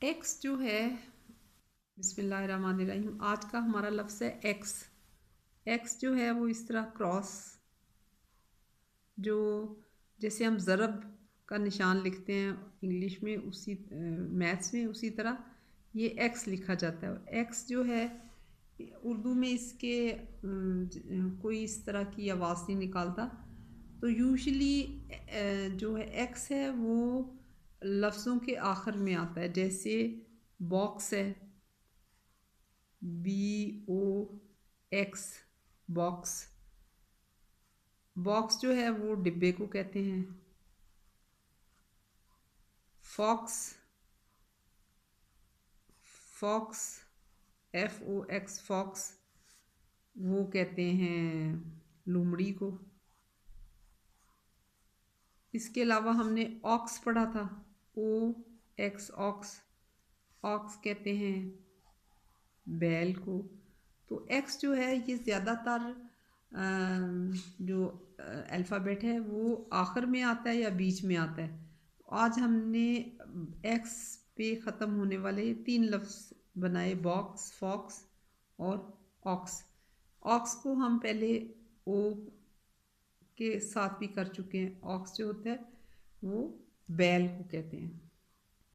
X जो है, बिस्मिल्लाहिर्रहमानिर्रहीम, आज का हमारा लफ्ज़ है एक्स। एक्स जो है वो इस तरह क्रॉस, जो जैसे हम ज़रब का निशान लिखते हैं इंग्लिश में, उसी मैथ्स में उसी तरह ये एक्स लिखा जाता है। एक्स जो है उर्दू में इसके कोई इस तरह की आवाज़ नहीं निकालता। तो यूजुअली जो है एक्स है वो लफ्ज़ों के आखिर में आता है। जैसे बॉक्स है, BOX, बॉक्स। बॉक्स जो है वो डिब्बे को कहते हैं। फॉक्स, फॉक्स, FOX, फॉक्स, वो कहते हैं लोमड़ी को। इसके अलावा हमने ऑक्स पढ़ा था, OX, ऑक्स। ऑक्स कहते हैं बैल को। तो एक्स जो है ये ज़्यादातर जो अल्फ़ाबेट है वो आखिर में आता है या बीच में आता है। तो आज हमने एक्स पे ख़त्म होने वाले 3 लफ्ज़ बनाए, बॉक्स, फॉक्स और ऑक्स। ऑक्स को हम पहले ओ के साथ भी कर चुके हैं। ऑक्स जो होता है वो बैल को कहते हैं।